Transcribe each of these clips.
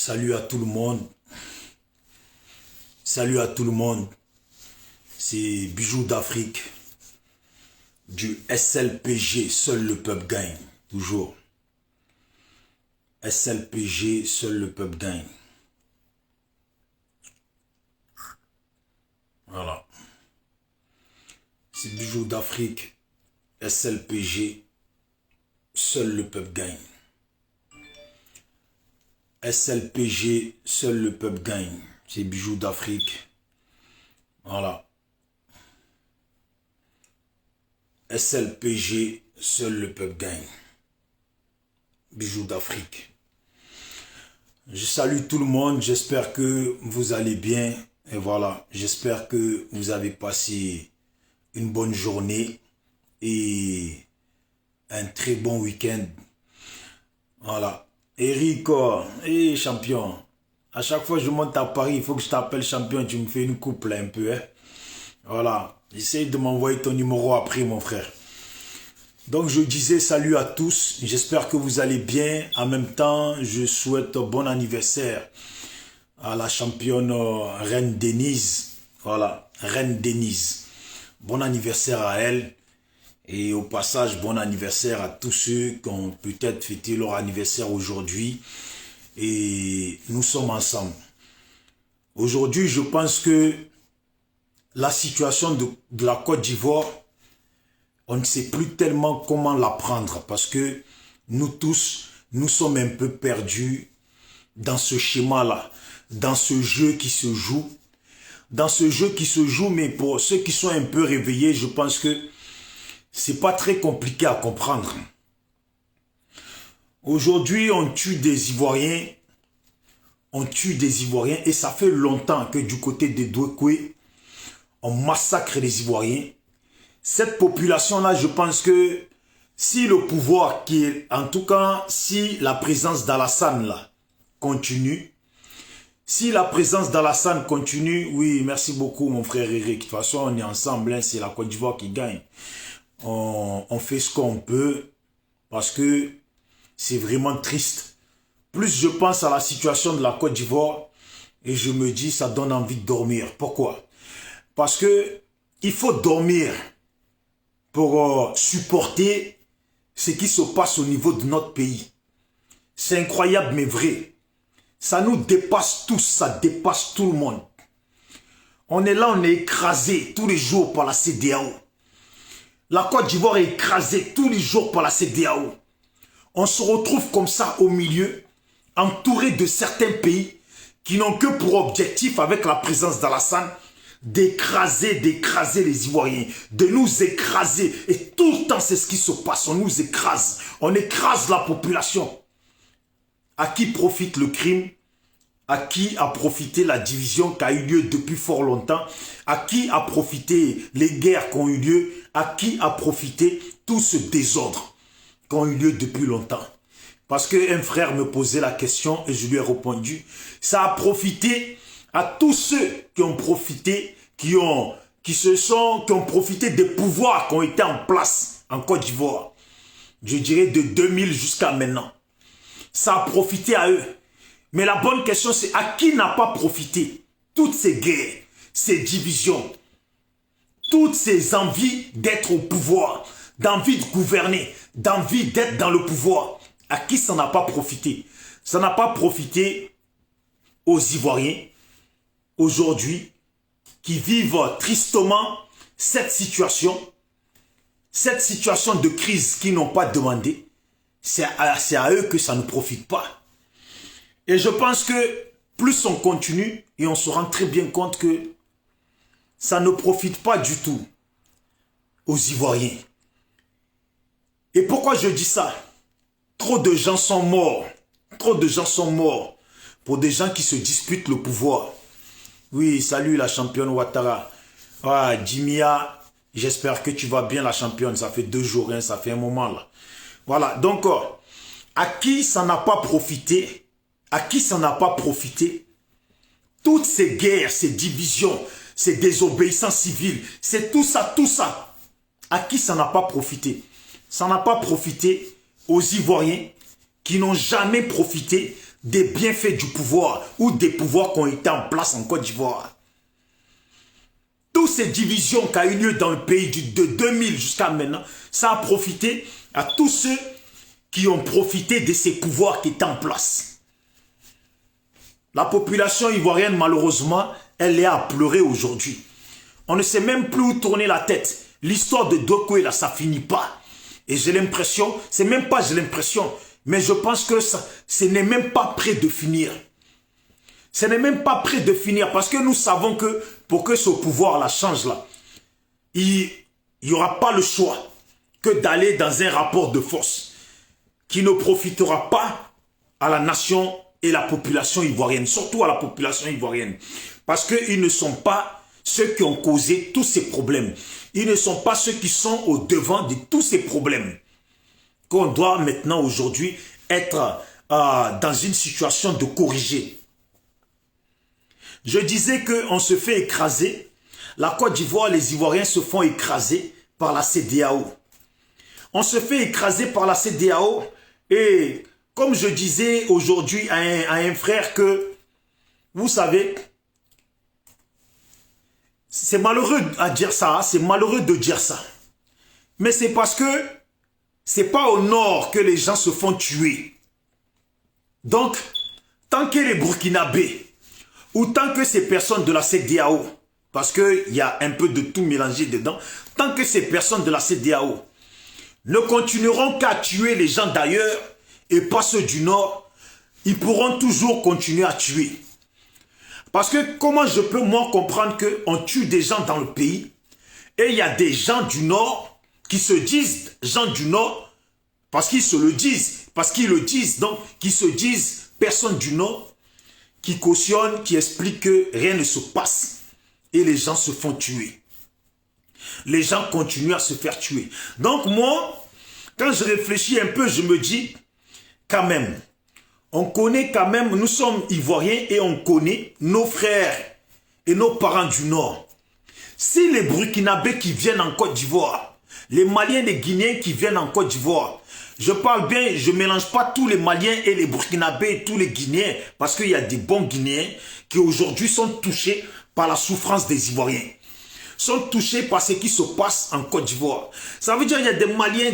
Salut à tout le monde. Salut à tout le monde. C'est Bijoux d'Afrique. Du SLPG, seul le peuple gagne. Toujours. SLPG, seul le peuple gagne. Voilà. C'est Bijoux d'Afrique. SLPG, seul le peuple gagne. SLPG, seul le peuple gagne. C'est Bijoux d'Afrique. Voilà. SLPG, seul le peuple gagne. Bijoux d'Afrique. Je salue tout le monde. J'espère que vous allez bien. Et voilà. J'espère que vous avez passé une bonne journée et un très bon week-end. Voilà. Eric, champion. À chaque fois que je monte à Paris, il faut que je t'appelle champion. Tu me fais une coupe là un peu. Hein? Voilà. Essaye de m'envoyer ton numéro après, mon frère. Donc, je disais salut à tous. J'espère que vous allez bien. En même temps, je souhaite bon anniversaire à la championne Reine Denise. Voilà, Reine Denise. Bon anniversaire à elle. Et au passage, bon anniversaire à tous ceux qui ont peut-être fêté leur anniversaire aujourd'hui. Et nous sommes ensemble. Aujourd'hui, je pense que la situation de la Côte d'Ivoire, on ne sait plus tellement comment la prendre. Parce que nous tous, nous sommes un peu perdus dans ce schéma-là. Dans ce jeu qui se joue. Dans ce jeu qui se joue, mais pour ceux qui sont un peu réveillés, je pense que c'est pas très compliqué à comprendre. Aujourd'hui, on tue des Ivoiriens. On tue des Ivoiriens et ça fait longtemps que du côté des Douekoué, on massacre les Ivoiriens. Cette population-là, je pense que si le pouvoir, en tout cas, si la présence d'Alassane là continue, si la présence d'Alassane continue, oui, merci beaucoup mon frère Eric. De toute façon, on est ensemble, hein, c'est la Côte d'Ivoire qui gagne. On fait ce qu'on peut parce que c'est vraiment triste. Plus je pense à la situation de la Côte d'Ivoire et je me dis ça donne envie de dormir. Pourquoi? Parce que il faut dormir pour supporter ce qui se passe au niveau de notre pays. C'est incroyable mais vrai. Ça nous dépasse tous, ça dépasse tout le monde. On est là, on est écrasé tous les jours par la CEDEAO. La Côte d'Ivoire est écrasée tous les jours par la CEDEAO. On se retrouve comme ça au milieu, entouré de certains pays qui n'ont que pour objectif, avec la présence d'Alassane, d'écraser les Ivoiriens, de nous écraser. Et tout le temps, c'est ce qui se passe. On nous écrase. On écrase la population. À qui profite le crime? À qui a profité la division qui a eu lieu depuis fort longtemps? À qui a profité les guerres qui ont eu lieu? À qui a profité tout ce désordre qui ont eu lieu depuis longtemps? Parce qu'un frère me posait la question et je lui ai répondu. Ça a profité à tous ceux qui ont profité, qui ont profité des pouvoirs qui ont été en place en Côte d'Ivoire. Je dirais de 2000 jusqu'à maintenant. Ça a profité à eux. Mais la bonne question, c'est à qui n'a pas profité toutes ces guerres, ces divisions, toutes ces envies d'être au pouvoir, d'envie de gouverner, d'envie d'être dans le pouvoir. À qui ça n'a pas profité? Ça n'a pas profité aux Ivoiriens, aujourd'hui, qui vivent tristement cette situation de crise qu'ils n'ont pas demandé. C'est à eux que ça ne profite pas. Et je pense que plus on continue, et on se rend très bien compte que ça ne profite pas du tout aux Ivoiriens. Et pourquoi je dis ça? Trop de gens sont morts. Trop de gens sont morts pour des gens qui se disputent le pouvoir. Oui, salut la championne Ouattara. Ah, Jimia, j'espère que tu vas bien la championne. Ça fait 2 jours, hein, ça fait un moment là. Voilà, donc, à qui ça n'a pas profité? À qui ça n'a pas profité? Toutes ces guerres, ces divisions, ces désobéissances civiles, c'est tout ça, tout ça. À qui ça n'a pas profité? Ça n'a pas profité aux Ivoiriens qui n'ont jamais profité des bienfaits du pouvoir ou des pouvoirs qui ont été en place en Côte d'Ivoire. Toutes ces divisions qui ont eu lieu dans le pays de 2000 jusqu'à maintenant, ça a profité à tous ceux qui ont profité de ces pouvoirs qui étaient en place. La population ivoirienne, malheureusement, elle est à pleurer aujourd'hui. On ne sait même plus où tourner la tête. L'histoire de Douekoué, là, ça finit pas. Et j'ai l'impression, c'est même pas j'ai l'impression, mais je pense que ce n'est même pas prêt de finir. Ce n'est même pas prêt de finir parce que nous savons que pour que ce pouvoir-là change, là, il n'y aura pas le choix que d'aller dans un rapport de force qui ne profitera pas à la nation et la population ivoirienne, surtout à la population ivoirienne. Parce qu'ils ne sont pas ceux qui ont causé tous ces problèmes. Ils ne sont pas ceux qui sont au devant de tous ces problèmes. Qu'on doit maintenant, aujourd'hui, être dans une situation de corriger. Je disais qu'on se fait écraser. La Côte d'Ivoire, les Ivoiriens se font écraser par la CEDEAO. On se fait écraser par la CEDEAO et comme je disais aujourd'hui à un frère que, vous savez, c'est malheureux à dire ça, c'est malheureux de dire ça. Mais c'est parce que c'est pas au nord que les gens se font tuer. Donc, tant que les Burkinabés, ou tant que ces personnes de la CEDEAO, parce qu'il y a un peu de tout mélangé dedans, tant que ces personnes de la CEDEAO ne continueront qu'à tuer les gens d'ailleurs et pas ceux du nord, ils pourront toujours continuer à tuer. Parce que comment je peux moi comprendre qu'on tue des gens dans le pays et il y a des gens du nord qui se disent gens du nord parce qu'ils se le disent, parce qu'ils le disent, donc qui se disent personnes du nord, qui cautionnent, qui expliquent que rien ne se passe et les gens se font tuer. Les gens continuent à se faire tuer. Donc moi, quand je réfléchis un peu, je me dis quand même, on connaît quand même, nous sommes Ivoiriens et on connaît nos frères et nos parents du Nord. Si les Burkinabés qui viennent en Côte d'Ivoire, les Maliens et les Guinéens qui viennent en Côte d'Ivoire, je parle bien, je ne mélange pas tous les Maliens et les Burkinabés et tous les Guinéens, parce qu'il y a des bons Guinéens qui aujourd'hui sont touchés par la souffrance des Ivoiriens, sont touchés par ce qui se passe en Côte d'Ivoire. Ça veut dire qu'il y a des Maliens,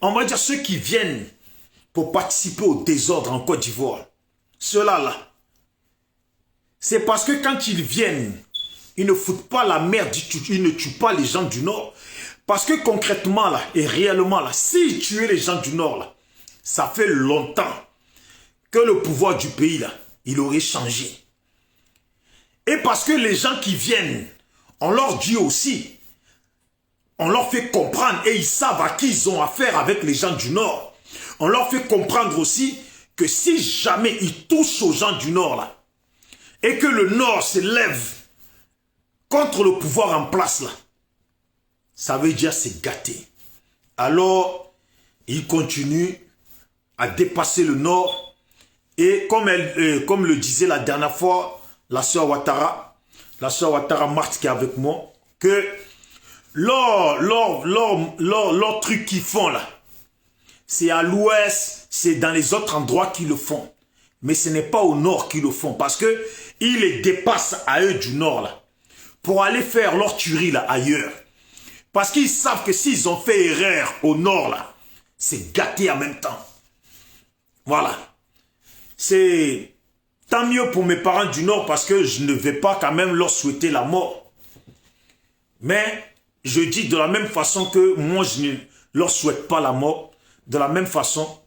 on va dire ceux qui viennent pour participer au désordre en Côte d'Ivoire. Ceux-là, c'est parce que quand ils viennent, ils ne foutent pas la merde, ils ne tuent pas les gens du Nord. Parce que concrètement, là, et réellement, là, s'ils tuaient les gens du Nord, là, ça fait longtemps que le pouvoir du pays, là, il aurait changé. Et parce que les gens qui viennent, on leur dit aussi, on leur fait comprendre, et ils savent à qui ils ont affaire avec les gens du Nord. On leur fait comprendre aussi que si jamais ils touchent aux gens du Nord, là, et que le Nord se lève contre le pouvoir en place, là, ça veut dire c'est gâté. Alors, ils continuent à dépasser le Nord. Et comme le disait la dernière fois, la sœur Ouattara Marthe qui est avec moi, que leur truc qu'ils font là, c'est à l'ouest, c'est dans les autres endroits qu'ils le font. Mais ce n'est pas au nord qu'ils le font. Parce qu'ils les dépassent à eux du nord là. Pour aller faire leur tuerie là ailleurs. Parce qu'ils savent que s'ils ont fait erreur au nord là, c'est gâté en même temps. Voilà. C'est tant mieux pour mes parents du nord parce que je ne vais pas quand même leur souhaiter la mort. Mais je dis de la même façon que moi je ne leur souhaite pas la mort. De la même façon,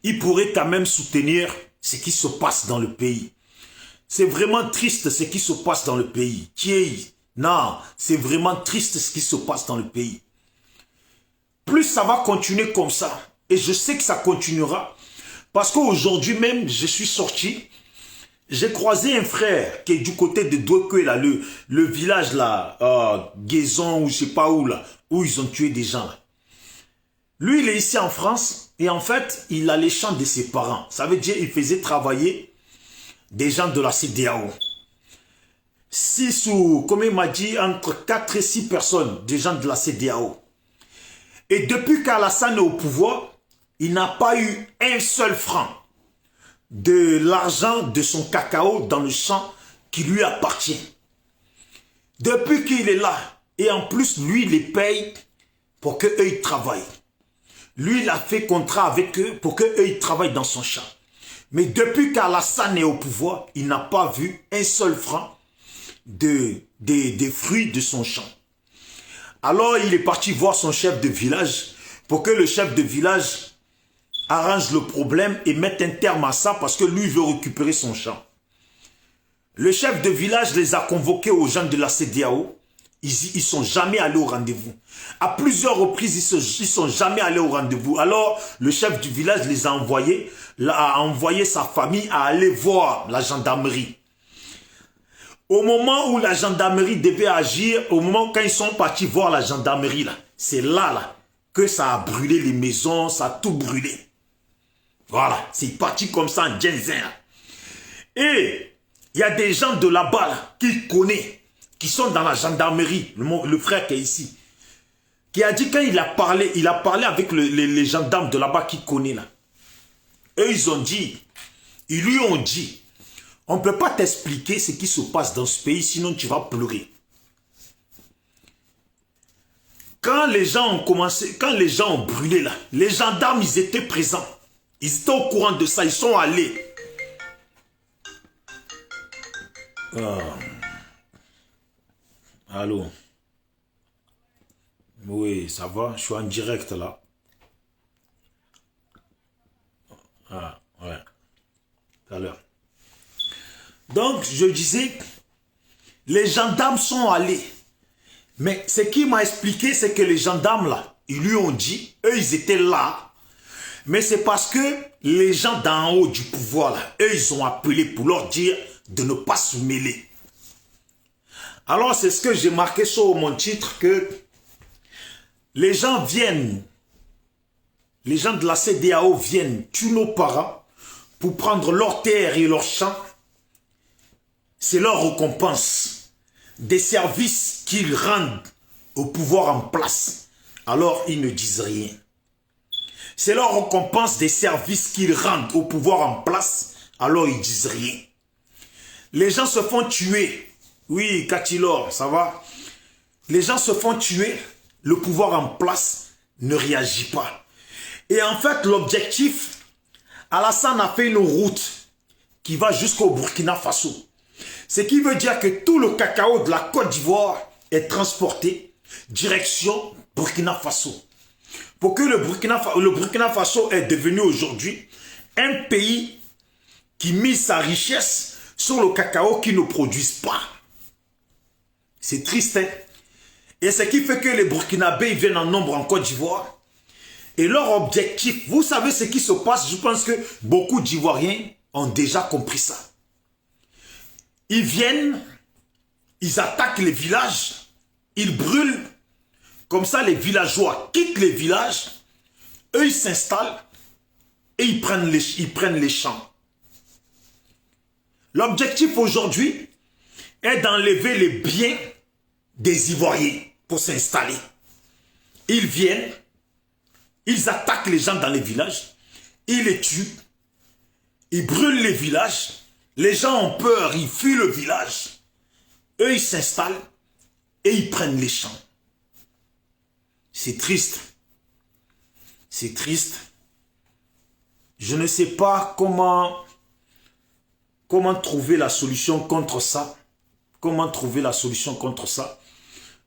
ils pourraient quand même soutenir ce qui se passe dans le pays. C'est vraiment triste ce qui se passe dans le pays. Non, c'est vraiment triste ce qui se passe dans le pays. Plus ça va continuer comme ça, et je sais que ça continuera, parce qu'aujourd'hui même, je suis sorti, j'ai croisé un frère qui est du côté de Douekoué, là, le village là, Guézon ou je sais pas où là, où ils ont tué des gens là. Lui, il est ici en France et en fait, il a les champs de ses parents. Ça veut dire qu'il faisait travailler des gens de la CEDEAO. 6 ou, comme il m'a dit, entre 4 et 6 personnes, des gens de la CEDEAO. Et depuis qu'Alassane est au pouvoir, il n'a pas eu un seul franc. de l'argent de son cacao dans le champ qui lui appartient. Depuis qu'il est là, et en plus, lui, il les paye pour qu'eux, ils travaillent. Lui, il a fait contrat avec eux pour qu'eux, ils travaillent dans son champ. Mais depuis qu'Alassane est au pouvoir, il n'a pas vu un seul franc des fruits de son champ. Alors, il est parti voir son chef de village pour que le chef de village arrange le problème et mette un terme à ça parce que lui veut récupérer son champ. Le chef de village les a convoqués aux gens de la CEDEAO. Ils sont jamais allés au rendez-vous. À plusieurs reprises, ils sont jamais allés au rendez-vous. Alors, le chef du village les a envoyé sa famille à aller voir la gendarmerie. Au moment où la gendarmerie devait agir, au moment quand ils sont partis voir la gendarmerie, c'est là, que ça a brûlé les maisons, ça a tout brûlé. Voilà, c'est parti comme ça en Djenzen. Et il y a des gens de là-bas qui connaissent, qui sont dans la gendarmerie, le frère qui est ici, qui a dit quand il a parlé avec les gendarmes de là-bas qui connaissent là. Eux, ils lui ont dit, on ne peut pas t'expliquer ce qui se passe dans ce pays, sinon tu vas pleurer. Quand les gens ont brûlé là, les gendarmes, ils étaient présents. Ils étaient au courant de ça, ils sont allés. Allô? Oui, ça va, je suis en direct là. Ah, ouais. Tout à l'heure. Donc, je disais, les gendarmes sont allés. Mais ce qui m'a expliqué, c'est que les gendarmes là, ils lui ont dit, eux, ils étaient là. Mais c'est parce que les gens d'en haut du pouvoir là, eux, ils ont appelé pour leur dire de ne pas se mêler. Alors, c'est ce que j'ai marqué sur mon titre, que les gens viennent, les gens de la CEDEAO viennent tuer nos parents pour prendre leurs terres et leurs champs. C'est leur récompense des services qu'ils rendent au pouvoir en place. Alors, ils ne disent rien. C'est leur récompense des services qu'ils rendent au pouvoir en place. Alors, ils disent rien. Les gens se font tuer. Oui, Katilor, ça va? Les gens se font tuer, le pouvoir en place ne réagit pas. Et en fait, l'objectif, Alassane a fait une route qui va jusqu'au Burkina Faso. Ce qui veut dire que tout le cacao de la Côte d'Ivoire est transporté direction Burkina Faso. Pour que le Burkina Faso est devenu aujourd'hui un pays qui mise sa richesse sur le cacao qui ne produisent pas. C'est triste, hein? Et ce qui fait que les Burkinabés viennent en nombre en Côte d'Ivoire. Et leur objectif, vous savez ce qui se passe, je pense que beaucoup d'Ivoiriens ont déjà compris ça. Ils viennent, ils attaquent les villages, ils brûlent. Comme ça, les villageois quittent les villages, eux, ils s'installent et ils prennent les champs. L'objectif aujourd'hui est d'enlever les biens des Ivoiriens pour s'installer. Ils viennent, ils attaquent les gens dans les villages, ils les tuent, ils brûlent les villages, les gens ont peur, ils fuient le village. Eux, ils s'installent et ils prennent les champs. C'est triste. C'est triste. Je ne sais pas comment trouver la solution contre ça. Comment trouver la solution contre ça?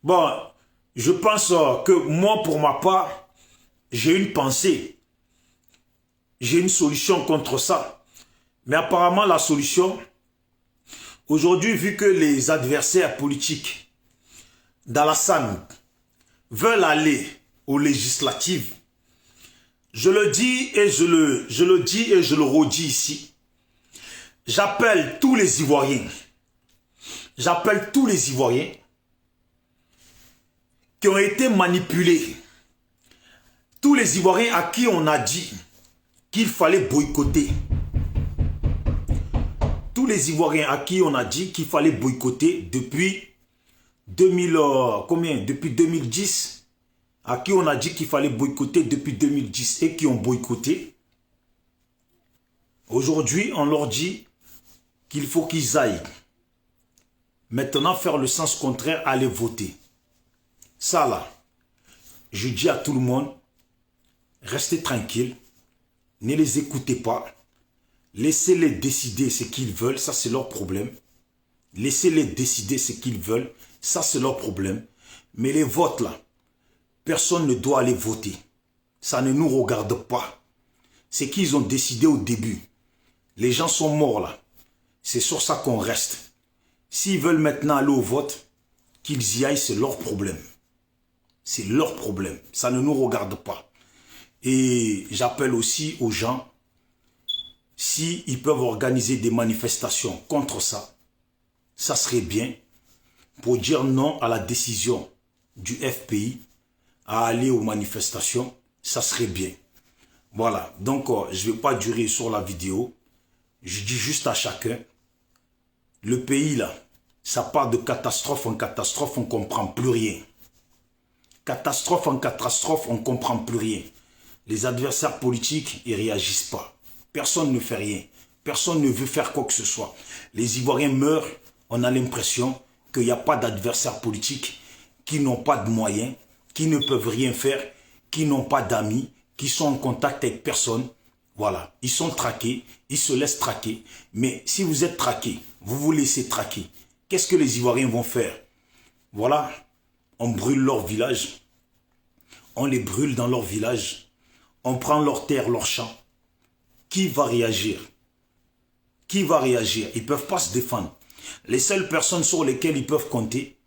Bon, je pense que moi, pour ma part, j'ai une pensée. J'ai une solution contre ça. Mais apparemment, la solution, aujourd'hui, vu que les adversaires politiques d'Alassane veulent aller aux législatives, je le dis et je le redis ici. J'appelle tous les Ivoiriens. J'appelle tous les Ivoiriens qui ont été manipulés. Tous les Ivoiriens à qui on a dit qu'il fallait boycotter. Tous les Ivoiriens à qui on a dit qu'il fallait boycotter depuis 2010, à qui on a dit qu'il fallait boycotter depuis 2010 et qui ont boycotté. Aujourd'hui, on leur dit qu'il faut qu'ils aillent maintenant faire le sens contraire, aller voter. Ça là, je dis à tout le monde, restez tranquille, ne les écoutez pas, laissez-les décider ce qu'ils veulent, ça c'est leur problème. Laissez-les décider ce qu'ils veulent, ça c'est leur problème. Mais les votes là, personne ne doit aller voter. Ça ne nous regarde pas. C'est qu'ils ont décidé au début. Les gens sont morts là. C'est sur ça qu'on reste. S'ils veulent maintenant aller au vote, qu'ils y aillent, c'est leur problème. C'est leur problème. Ça ne nous regarde pas. Et j'appelle aussi aux gens, s'ils peuvent organiser des manifestations contre ça, ça serait bien pour dire non à la décision du FPI à aller aux manifestations, ça serait bien. Voilà, donc je ne vais pas durer sur la vidéo. Je dis juste à chacun, le pays là, ça part de catastrophe en catastrophe, on ne comprend plus rien. Catastrophe en catastrophe, on ne comprend plus rien. Les adversaires politiques, ils ne réagissent pas. Personne ne fait rien. Personne ne veut faire quoi que ce soit. Les Ivoiriens meurent, on a l'impression qu'il n'y a pas d'adversaires politiques qui n'ont pas de moyens, qui ne peuvent rien faire, qui n'ont pas d'amis, qui sont en contact avec personne. Voilà, ils sont traqués, ils se laissent traquer. Mais si vous êtes traqué, vous vous laissez traquer, qu'est-ce que les Ivoiriens vont faire? Voilà, on brûle leur village, on les brûle dans leur village, on prend leurs terres, leurs champs. Qui va réagir? Qui va réagir? Ils ne peuvent pas se défendre. Les seules personnes sur lesquelles ils peuvent compter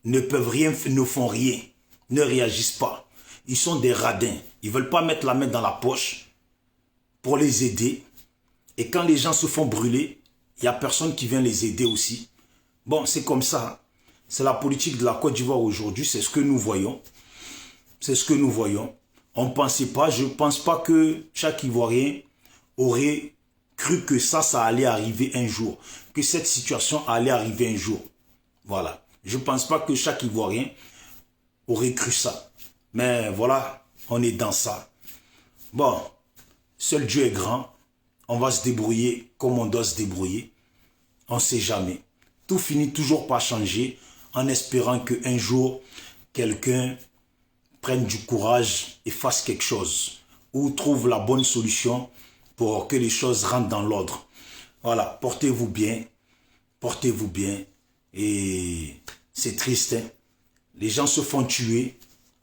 ne peuvent rien, ne font rien, ne réagissent pas. Ils sont des radins. Ils ne veulent pas mettre la main dans la poche pour les aider. Et quand les gens se font brûler, il n'y a personne qui vient les aider aussi. Bon, c'est comme ça. C'est la politique de la Côte d'Ivoire aujourd'hui. C'est ce que nous voyons. C'est ce que nous voyons. On ne pensait pas, je ne pense pas que chaque Ivoirien aurait cru que ça allait arriver un jour. Que cette situation allait arriver un jour. Voilà. Je ne pense pas que chaque Ivoirien aurait cru ça. Mais voilà, on est dans ça. Bon, seul Dieu est grand. On va se débrouiller comme on doit se débrouiller. On ne sait jamais. Tout finit toujours par changer en espérant qu'un jour, quelqu'un prenne du courage et fasse quelque chose. Ou trouve la bonne solution pour que les choses rentrent dans l'ordre. Voilà, portez-vous bien. Portez-vous bien. Et c'est triste, hein? Les gens se font tuer.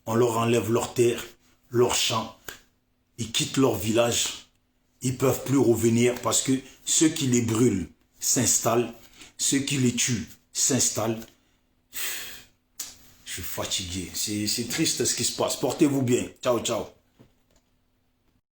On leur enlève leurs terres, leurs champs. Ils quittent leur village. Ils ne peuvent plus revenir parce que ceux qui les brûlent s'installent. Ceux qui les tuent s'installent. Je suis fatigué. C'est triste ce qui se passe. Portez-vous bien. Ciao, ciao.